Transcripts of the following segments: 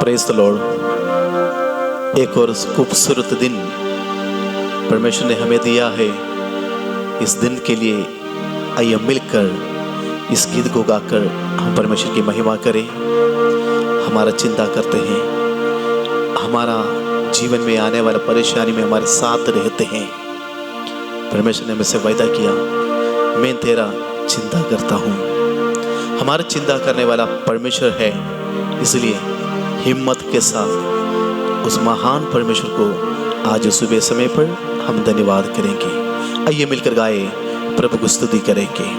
Praise the Lord. एक और खूबसूरत दिन परमेश्वर ने हमें दिया है। इस दिन के लिए आइए मिलकर इस गीत को गाकर हम परमेश्वर की महिमा करें। हमारा चिंता करते हैं, हमारा जीवन में आने वाला परेशानी में हमारे साथ रहते हैं। परमेश्वर ने हमसे वायदा किया, मैं तेरा चिंता करता हूँ। हमारा चिंता करने वाला परमेश्वर है, इसलिए हिम्मत के साथ उस महान परमेश्वर को आज सुबह समय पर हम धन्यवाद करेंगे। आइए मिलकर गाए, प्रभु को स्तुति करेंगे।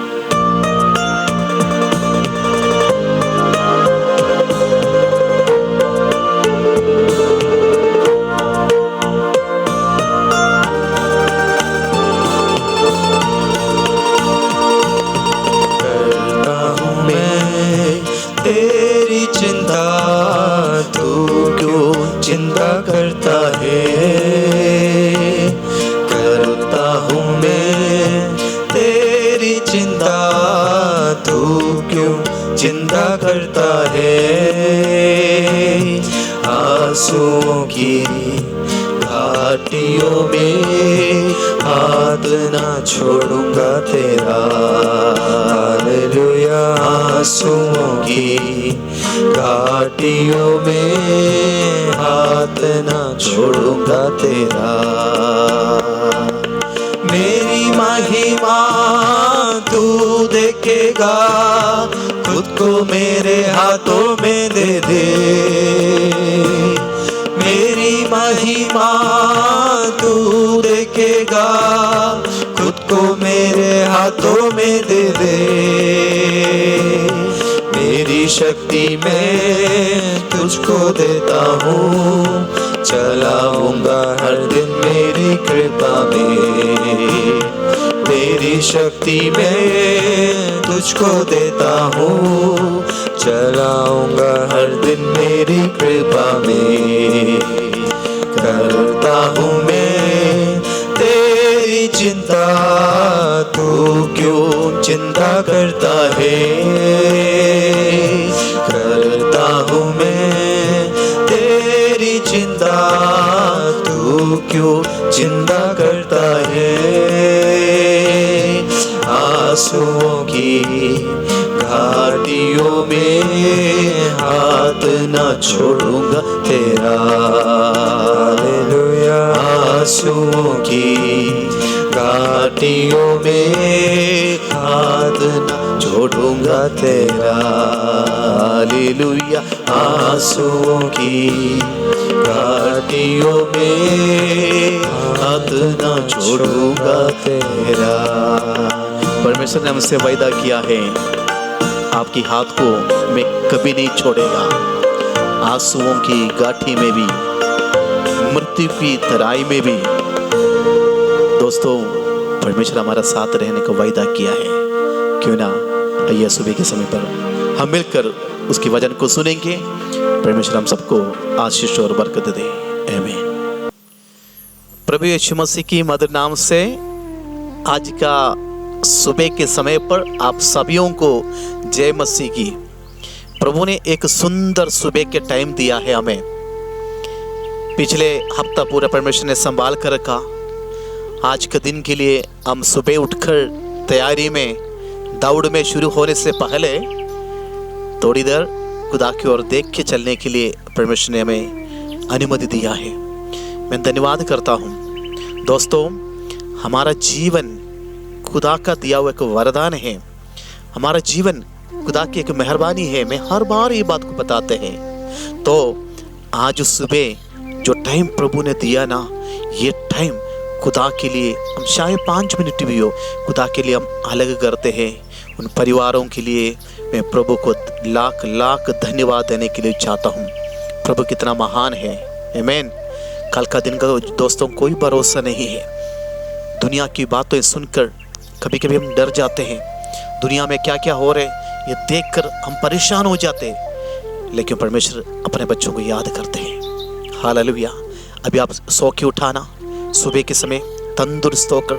चिंता करता है, करता हूँ मैं तेरी चिंता, तू क्यों चिंता करता है। आंसुओं की घाटियों में हाथ ना छोड़ूंगा तेरा। हालेलुया। आंसुओं की घाटियों में हाथ ना छोड़ूंगा तेरा। मेरी महिमा तू देखेगा, खुद को मेरे हाथों में दे दे। मेरी महिमा तू देखेगा, खुद को मेरे हाथों में दे दे। मेरी शक्ति मैं तुझको देता हूँ, चलाऊंगा हर दिन मेरी कृपा में। मेरी शक्ति मैं तुझको देता हूँ, चलाऊंगा हर दिन मेरी कृपा में। करता हूँ मैं तेरी चिंता, तू क्यों चिंता करता है। करता हूँ मैं तेरी चिंता, तू क्यों चिंता करता है। आंसुओं की घाटियों में हाथ ना छोड़ूंगा तेरा। हालेलुया। आंसुओं की घाटियों में हाथ ना छोड़ूंगा तेरा। हालेलुया। आंसुओं की घाटियों में हाथ ना छोड़ूंगा तेरा। परमेश्वर ने हमसे वायदा किया है, आपकी हाथ को मैं कभी नहीं छोड़ेगा। आंसुओं की गाठी में भी, मृत्यु की तराई में भी दोस्तों परमेश्वर हमारा साथ रहने का वायदा किया है। क्यों ना आइए सुबह के समय पर हम मिलकर उसकी वचन को सुनेंगे। परमेश्वर हम सबको आशीष और बरकत दे। आमीन। प्रभु यीशु मसीह की मधुर नाम से आज का सुबह के समय पर आप सभियों को जय मसीह की। प्रभु ने एक सुंदर सुबह के टाइम दिया है हमें। पिछले हफ्ता पूरा परमेश्वर ने संभाल कर रखा। आज के दिन के लिए हम सुबह उठकर तैयारी में, दौड़ में शुरू होने से पहले थोड़ी देर खुदा की ओर देख के चलने के लिए परमेश्वर ने हमें अनुमति दिया है। मैं धन्यवाद करता हूँ। दोस्तों हमारा जीवन खुदा का दिया हुआ एक वरदान है। हमारा जीवन खुदा की एक मेहरबानी है। मैं हर बार ये बात को बताते हैं। तो आज सुबह जो टाइम प्रभु ने दिया ना, ये टाइम खुदा के लिए हम शायद 5 मिनट भी हो, खुदा के लिए हम अलग करते हैं। उन परिवारों के लिए मैं प्रभु को लाख लाख धन्यवाद देने के लिए चाहता हूँ। प्रभु कितना महान है। आमीन। कल का दिन का दोस्तों कोई भरोसा नहीं है। दुनिया की बातें सुनकर कभी कभी हम डर जाते हैं। दुनिया में क्या क्या हो रहा है ये देखकर हम परेशान हो जाते हैं, लेकिन परमेश्वर अपने बच्चों को याद करते हैं। हालेलुया। अभी आप सो के उठाना, सुबह के समय तंदुरुस्त होकर,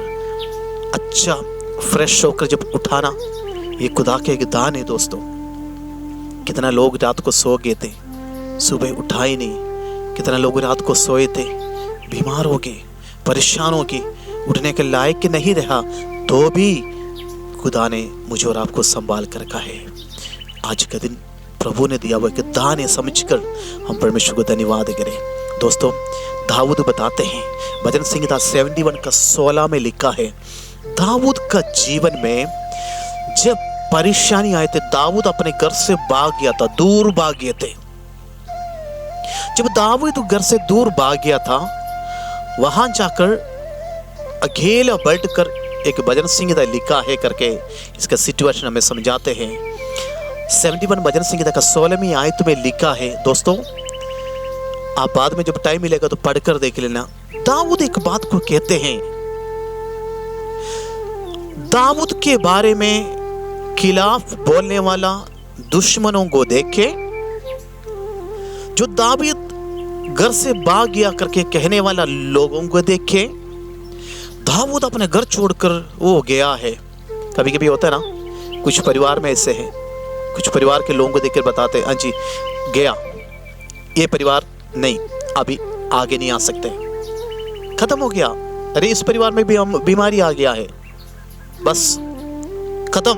अच्छा फ्रेश होकर जब उठाना, ये खुदा के एक दान है दोस्तों। कितना लोग रात को सो गए थे, सुबह उठा ही नहीं। कितना लोग रात को सोए थे, बीमार हो गए, परेशान हो गए, उठने के लायक नहीं रहा, तो भी खुदा ने मुझे और आपको संभाल कर रखा है। आज का दिन प्रभु ने दिया हुआ कि दान है, समझकर हम परमेश्वर को धन्यवाद करें। दोस्तों, दाऊद बताते हैं, भजन संहिता 71 का 16 में लिखा है, दाऊद का जीवन में जब परेशानी आए थे, दाऊद अपने घर से भाग गया था, दूर भाग गए थे। जब दाऊद घर से दूर भाग गया था, वहां जाकर अकेला बैठकर एक भजन संहिता लिखा है करके इसका सिचुएशन हमें समझाते हैं। 71 भजन संहिता का 16वीं आयत में लिखा है। दोस्तों, आप बाद में जब टाइम मिलेगा तो पढ़कर देख लेना। दाऊद एक बात को कहते हैं, दाऊद के बारे में खिलाफ बोलने वाला दुश्मनों को देखे, जो दाऊद घर से भाग गया करके कहने वाला लोगों को देखे। दाऊद अपने घर छोड़कर वो गया है। कभी कभी होता है ना, कुछ परिवार में ऐसे हैं, कुछ परिवार के लोगों को देखकर बताते हैं, हाँ जी गया, ये परिवार नहीं, अभी आगे नहीं आ सकते, खत्म हो गया। अरे इस परिवार में भी हम बीमारी आ गया है, बस खत्म,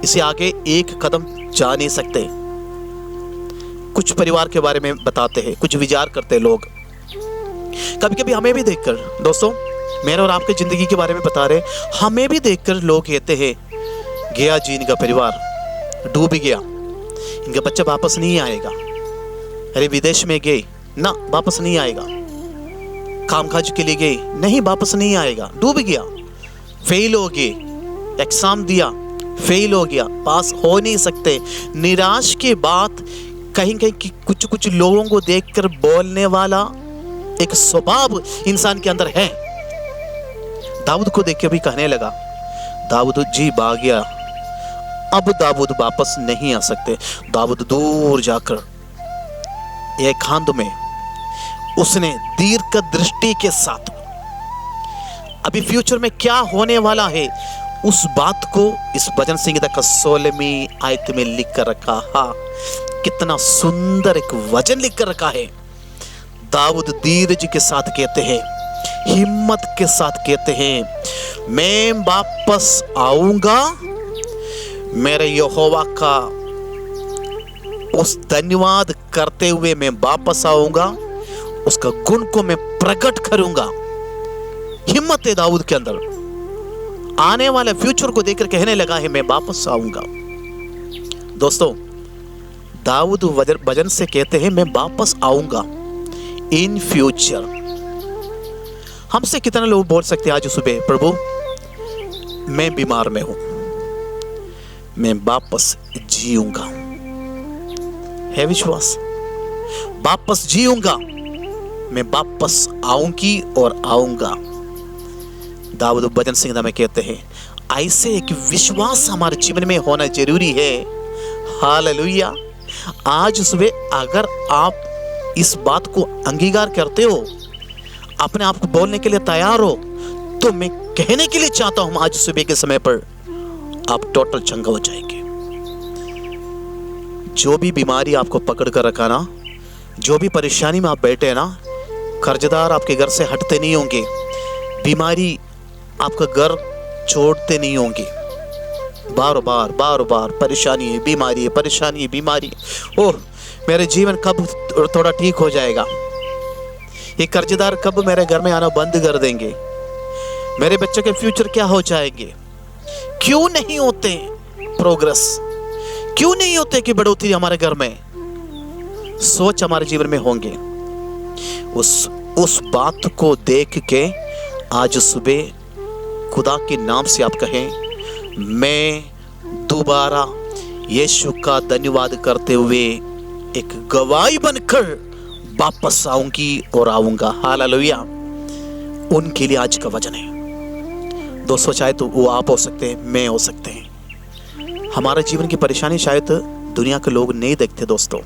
इसे आगे एक कदम जा नहीं सकते। कुछ परिवार के बारे में बताते हैं, कुछ विचार करते हैं लोग। कभी कभी हमें भी देखकर, दोस्तों मेरे और आपके जिंदगी के बारे में बता रहे, हमें भी देखकर लोग कहते हैं, गया जी इनका परिवार, डूब गया, इनका बच्चा वापस नहीं आएगा। अरे विदेश में गए ना, वापस नहीं आएगा। कामकाज के लिए गए, नहीं वापस नहीं आएगा, डूब गया। फेल हो गए, एग्जाम दिया, फेल हो गया, पास हो नहीं सकते। निराश के बाद कहीं कहीं कुछ लोगों को देखकर बोलने वाला एक स्वभाव इंसान के अंदर है। दाऊद को देख के भी कहने लगा, दाऊद जी भाग गया, अब दाऊद वापस नहीं आ सकते। दाऊद दूर जाकर एक खांड में उसने दीर्घ दृष्टि के साथ अभी फ्यूचर में क्या होने वाला है उस बात को इस भजन संहिता का 16वीं आयत में लिख कर रखा। हाँ, कितना सुंदर एक वचन लिख कर रखा है। दाऊद धीरज के साथ कहते हैं, हिम्मत के साथ कहते हैं, मैं वापस आऊंगा, मेरे यहोवा का उस धन्यवाद करते हुए मैं वापस आऊंगा, उसका गुण को मैं प्रकट करूंगा। हिम्मत है दाऊद के अंदर, आने वाले फ्यूचर को देखकर कहने लगा है मैं वापस आऊंगा। दोस्तों, दाऊद वचन से कहते हैं मैं वापस आऊंगा इन फ्यूचर। हमसे कितने लोग बोल सकते हैं आज सुबह, प्रभु मैं बीमार में हूं, मैं वापस जीऊंगा। है विश्वास? वापस जीऊंगा, मैं वापस आऊंगी और आऊंगा। दाऊद भजन संहिता में कहते हैं, ऐसे एक विश्वास हमारे जीवन में होना जरूरी है। हालेलुया। आज सुबह अगर आप इस बात को अंगीकार करते हो, अपने आप को बोलने के लिए तैयार हो, तो मैं कहने के लिए चाहता हूं आज सुबह के समय पर आप टोटल चंगा हो जाएंगे। जो भी बीमारी आपको पकड़ कर रखा ना, जो भी परेशानी में आप बैठे हैं ना, कर्जदार आपके घर से हटते नहीं होंगे, बीमारी आपका घर छोड़ते नहीं होंगे, बार बार परेशानी है, बीमारी है, परेशानी है, बीमारी। ओह, मेरे जीवन कब थोड़ा ठीक हो जाएगा, ये कर्जदार कब मेरे घर में आना बंद कर देंगे, मेरे बच्चे के फ्यूचर क्या हो जाएंगे। क्यों नहीं होते प्रोग्रेस, क्यों नहीं होते कि बढ़ोतरी हमारे घर में, सोच हमारे जीवन में होंगे। उस बात को देख के आज सुबह खुदा के नाम से आप कहें, मैं दोबारा यीशु का धन्यवाद करते हुए एक गवाही बनकर वापस आऊंगी और आऊंगा। हालेलुया। उनके लिए आज का वचन है। दोस्तों, चाहे तो वो आप हो सकते हैं, मैं हो सकते हैं। हमारे जीवन की परेशानी शायद दुनिया के लोग नहीं देखते। दोस्तों,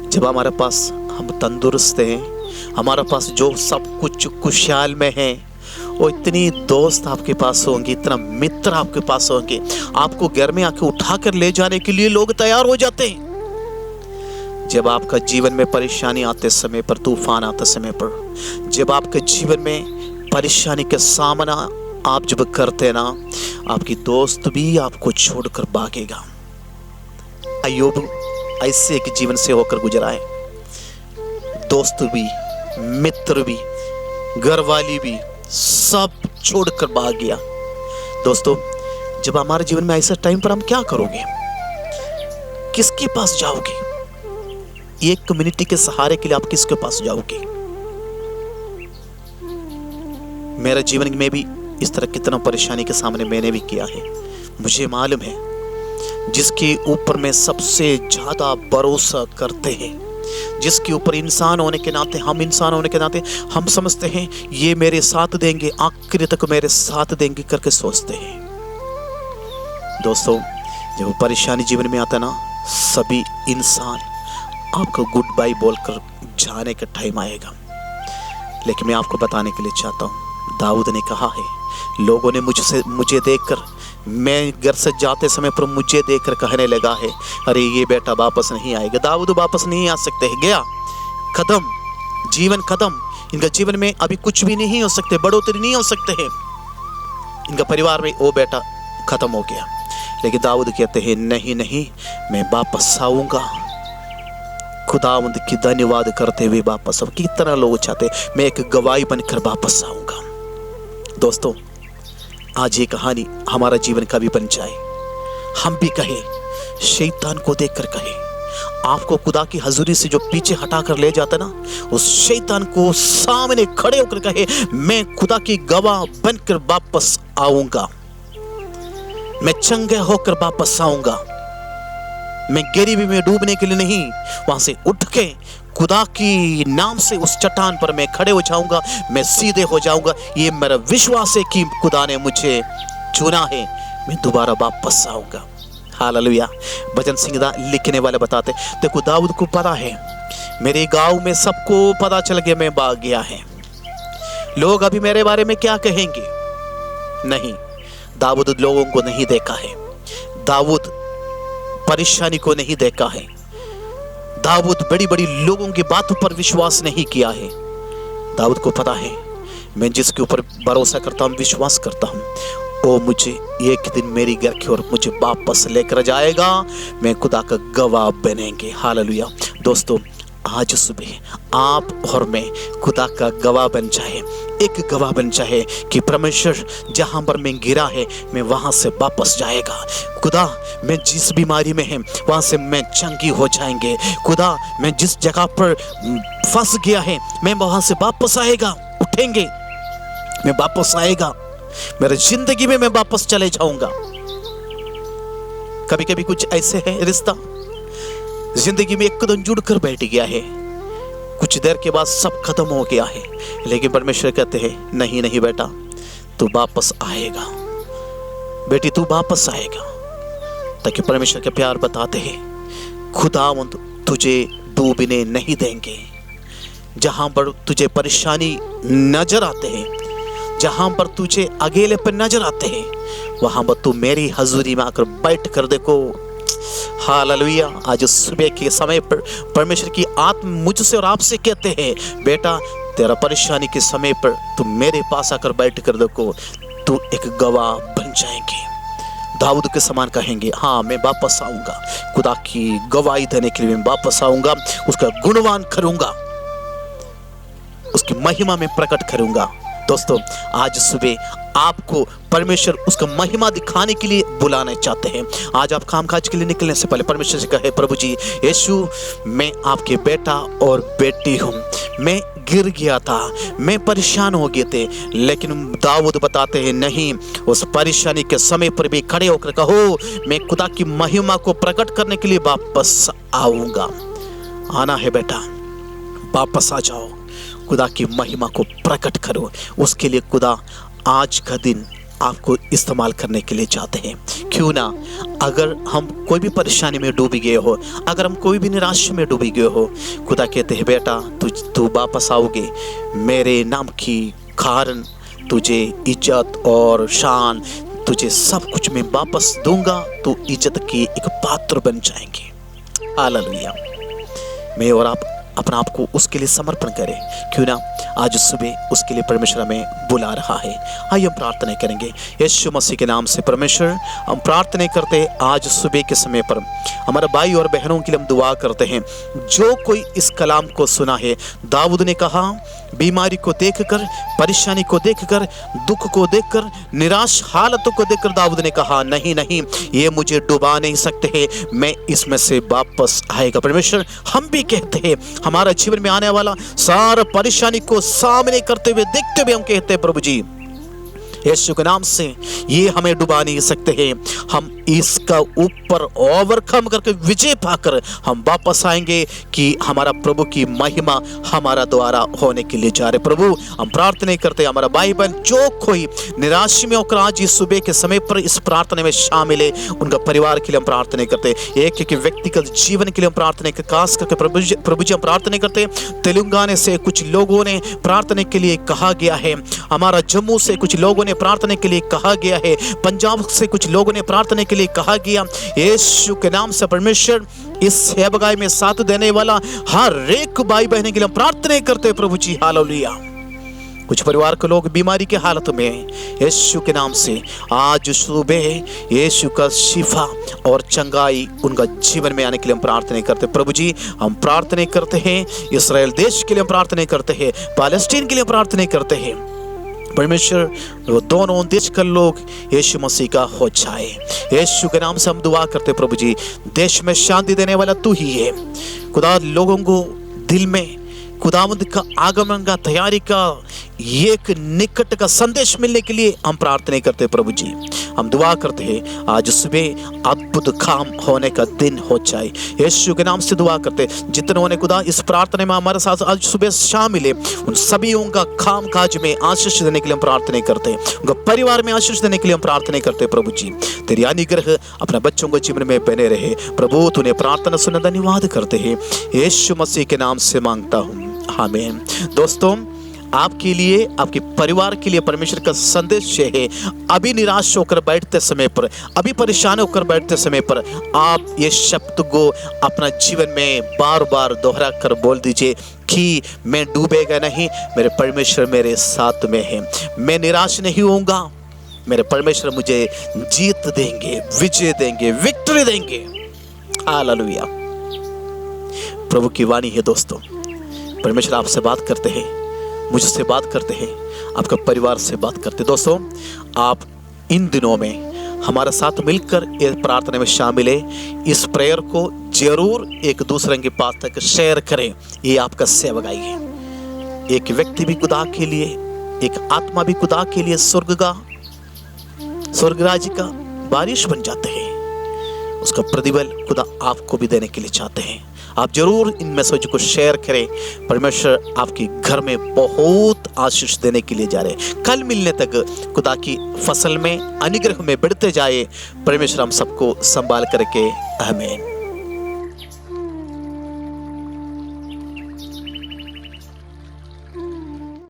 जब हमारे पास हम तंदुरुस्त हैं, हमारे पास जो सब कुछ खुशहाल में है, वो इतनी दोस्त आपके पास होंगे, इतना मित्र आपके पास होंगे, आपको घर में आके उठाकर ले जाने के लिए लोग तैयार हो जाते हैं। जब आपका जीवन में परेशानी आते समय पर, तूफान आते समय पर, जब आपके जीवन में परेशानी का सामना आप जब करते ना, आपकी दोस्त भी आपको छोड़कर भागेगा। अय्यूब ऐसे एक जीवन से होकर गुजरा है। दोस्त भी, मित्र भी, घरवाली भी सब छोड़कर भाग गया। दोस्तों, जब हमारे जीवन में ऐसा टाइम पर हम क्या करोगे? किसके पास जाओगे? एक कम्युनिटी के सहारे के लिए आप किसके पास जाओगे? मेरे जीवन में भी इस तरह कितना परेशानी के सामने मैंने भी किया है। मुझे मालूम है, जिसके ऊपर में सबसे ज्यादा भरोसा करते हैं, जिसके ऊपर इंसान होने के नाते, हम इंसान होने के नाते हम समझते हैं ये मेरे साथ देंगे, आखिर तक मेरे साथ देंगे करके सोचते हैं। दोस्तों, जब परेशानी जीवन में आता ना, सभी इंसान आपको गुड बाय बोलकर जाने का टाइम आएगा। लेकिन मैं आपको बताने के लिए चाहता हूँ, दाऊद ने कहा है, लोगों ने मुझे देखकर, मैं घर से जाते समय पर मुझे देखकर कहने लगा है, अरे ये बेटा वापस नहीं आएगा। दाऊद वापस नहीं आ सकते हैं, गया, खत्म, जीवन खत्म। इनका जीवन में अभी कुछ भी नहीं हो सकते, बढ़ोतरी नहीं हो सकते हैं। इनका परिवार में वो बेटा खत्म हो गया। लेकिन दाऊद कहते हैं, नहीं नहीं, मैं वापस आऊंगा। खुदावंद की धन्यवाद करते हुए वापस आऊं। कितना लोग चाहते मैं एक गवाही बनकर वापस आऊंगा। दोस्तों, आज ये कहानी हमारा जीवन का भी बन जाए। हम भी कहे, शैतान को देखकर कहे, आपको खुदा की हजूरी से जो पीछे हटा कर ले जाता ना, उस शैतान को सामने खड़े होकर कहे, मैं खुदा की गवाह बनकर वापस आऊंगा, मैं चंगे होकर वापस आऊंगा। मैं गरीबी में डूबने के लिए नहीं, वहां से उठ के खुदा की नाम से उस चट्टान पर मैं खड़े हो जाऊंगा, मैं सीधे हो जाऊंगा। ये मेरा विश्वास है कि खुदा ने मुझे चुना है, मैं दोबारा वापस आऊंगा। हालेलुया। भजन सिंह लिखने वाले बताते, देखो दाऊद को पता है, मेरे गांव में सबको पता चल गया मैं भाग गया है, लोग अभी मेरे बारे में क्या कहेंगे? नहीं, दाऊद लोगों को नहीं देखा है, दाऊद परेशानी को नहीं देखा है, दाऊद बड़ी बड़ी लोगों की बातों पर विश्वास नहीं किया है। दाऊद को पता है, मैं जिसके ऊपर भरोसा करता हूं, विश्वास करता हूं, वो मुझे एक दिन मेरी घर की ओर मुझे वापस लेकर जाएगा, मैं खुदा का गवाह बनेंगे। हालेलुया। दोस्तों, आज सुबह आप और मैं खुदा का गवाह बन जाए, एक गवाह बन जाए कि परमेश्वर जहां पर मैं गिरा है, मैं वहां से वापस जाएगा। खुदा, मैं जिस बीमारी में है वहां से मैं चंगी हो जाएंगे। खुदा, मैं जिस जगह पर फंस गया है, मैं वहां से वापस आएगा, उठेंगे, मैं वापस आएगा, मेरे जिंदगी में मैं वापस चले जाऊंगा। कभी कभी कुछ ऐसे है रिश्ता जिंदगी में एकदम जुड़कर बैठ गया है, कुछ देर के बाद सब खत्म हो गया है, लेकिन परमेश्वर कहते हैं, नहीं नहीं बेटा, तू वापस आएगा, बेटी तू वापस आएगा। ताकि परमेश्वर के प्यार बताते हैं, खुदावंद तुझे डूबने नहीं देंगे। जहां पर तुझे परेशानी नजर आते हैं, जहां पर तुझे अकेले पर नजर आते हैं, वहां पर तू मेरी हजूरी में आकर बैठ कर देखो। हालेलुया। आज सुबह के समय पर परमेश्वर की आत्मा मुझसे और आपसे कहते हैं, बेटा तेरा परेशानी के समय पर तू मेरे पास आकर बैठ कर देखो, तू एक गवाह बन जाएंगे। दाऊद के समान कहेंगे, हाँ मैं वापस आऊंगा, खुदा की गवाही देने के लिए मैं वापस आऊंगा, उसका गुणगान करूंगा, उसकी महिमा में प्रकट करूंगा। दोस्तों, आज सुबह आपको परमेश्वर उसका महिमा दिखाने के लिए बुलाना चाहते हैं। आज आप कामकाज के लिए निकलने से पहले परमेश्वर से कहे, प्रभु जी यीशु, मैं आपके बेटा और बेटी हूँ, मैं गिर गया था, मैं परेशान हो गए थे, लेकिन दाऊद बताते हैं, नहीं, उस परेशानी के समय पर भी खड़े होकर कहो, मैं खुदा की महिमा को प्रकट करने के लिए वापस आऊंगा। आना है बेटा, वापस आ जाओ, खुदा की महिमा को प्रकट करो। उसके लिए खुदा आज का दिन आपको इस्तेमाल करने के लिए चाहते हैं। क्यों ना, अगर हम कोई भी परेशानी में डूबी गए हो, अगर हम कोई भी निराशा में डूबी गए हो, खुदा कहते हैं, बेटा तू वापस आओगे, मेरे नाम की कारण तुझे इज्जत और शान, तुझे सब कुछ मैं वापस दूंगा, तू इज्जत की एक पात्र बन जाएंगे। हालेलुया। मैं और आप अपना आप को उसके लिए समर्पण करें। क्यों ना आज सुबह उसके लिए परमेश्वर हमें बुला रहा है। आइए हम प्रार्थना करेंगे यीशु मसीह के नाम से। परमेश्वर, हम प्रार्थना करते हैं आज सुबह के समय पर हमारे भाई और बहनों के लिए हम दुआ करते हैं। जो कोई इस कलाम को सुना है, दाऊद ने कहा, बीमारी को देखकर, परेशानी को देखकर, दुख को देखकर, निराश हालतों को देखकर दाऊद ने कहा, नहीं नहीं, ये मुझे डुबा नहीं सकते हैं, मैं इसमें से वापस आएगा। परमेश्वर, हम भी कहते हैं हमारा जीवन में आने वाला सारा परेशानी को सामने करते हुए, देखते हुए हम कहते हैं, प्रभु जी यीशु के नाम से ये हमें डुबा नहीं सकते हैं। हम इसका ऊपर ओवरकम करके विजय पाकर हम वापस आएंगे कि हमारा प्रभु की महिमा हमारा द्वारा होने के लिए जा रहे। प्रभु, हम प्रार्थना करते हैं हमारा भाई बहन जो कोई निराश में होकर आज इस सुबह के समय पर इस प्रार्थना में शामिल है, उनका परिवार के लिए हम प्रार्थना करते हैं। एक एक व्यक्तिगत जीवन के लिए हम प्रार्थना करते, खास करके प्रभु जी हम प्रार्थना करते हैं। तेलंगाना से कुछ लोगों ने प्रार्थना के लिए कहा गया है, हमारा जम्मू से कुछ लोगों ने प्रार्थना के लिए कहा गया है, पंजाब से कुछ लोगों ने प्रार्थना के लिए कहा गया। यीशु के नाम से परमेश्वर, इस सेवकाई में साथ देने वाला हर एक भाई बहन के लिए प्रार्थना करते हैं प्रभु जी। हालेलुया। कुछ परिवार के लोग बीमारी के हालत में हैं, यीशु के नाम से आज सुबह यीशु का शिफा और चंगाई उनका जीवन में आने के लिए हम प्रार्थना करते हैं। प्रभु जी, हम प्रार्थना करते हैं इस्राएल देश के लिए, हम प्रार्थना करते हैं पैलेस्टीन के लिए, प्रार्थना करते हैं परमेश्वर, वो दोनों देश के लोग यीशु मसीह का हो जाए। यीशु के नाम से हम दुआ करते प्रभु जी, देश में शांति देने वाला तू ही है खुदा। लोगों को दिल में खुदावंद का आगमन का तैयारी का एक निकट का संदेश मिलने के लिए हम प्रार्थना करते प्रभु जी। हम दुआ करते हैं आज सुबह अद्भुत काम होने का दिन हो जाए। यीशु के नाम से दुआ करते, जितनों ने खुदा इस प्रार्थना में हमारे साथ आज सुबह शामिल है, उन सभी का काम काज में आशीष देने के लिए हम प्रार्थना करते हैं, उनका परिवार में आशीष देने के लिए हम प्रार्थना करते हैं। प्रभु जी, तेरी अनुग्रह अपने बच्चों को जीवन में बने रहे। प्रभु, तूने प्रार्थना सुना, धन्यवाद करते हैं। यीशु मसीह के नाम से मांगता हूँ, आमीन। दोस्तों, आपके लिए, आपके परिवार के लिए परमेश्वर का संदेश है। अभी निराश होकर बैठते समय पर, अभी परेशान होकर बैठते समय पर आप ये शब्द को अपना जीवन में बार बार दोहरा कर बोल दीजिए कि मैं डूबेगा नहीं, मेरे परमेश्वर मेरे साथ में है, मैं निराश नहीं होऊंगा, मेरे परमेश्वर मुझे जीत देंगे, विजय देंगे, विक्ट्री देंगे। हालेलुया। प्रभु की वाणी है दोस्तों। परमेश्वर आपसे बात करते हैं, मुझसे बात करते हैं, आपका परिवार से बात करते हैं। दोस्तों, आप इन दिनों में हमारे साथ मिलकर ये प्रार्थना में शामिल है। इस प्रेयर को जरूर एक दूसरे के पास तक शेयर करें। ये आपका सेवकाई है। एक व्यक्ति भी खुदा के लिए, एक आत्मा भी खुदा के लिए स्वर्ग राज्य का बारिश बन जाते हैं। उसका प्रतिफल खुदा आपको भी देने के लिए चाहते हैं। आप जरूर इन मैसेज को शेयर करें। परमेश्वर आपके घर में बहुत आशीष देने के लिए जा रहे हैं। कल मिलने तक खुदा की फसल में, अनुग्रह में बढ़ते जाए। परमेश्वर हम सबको संभाल करके, आमीन।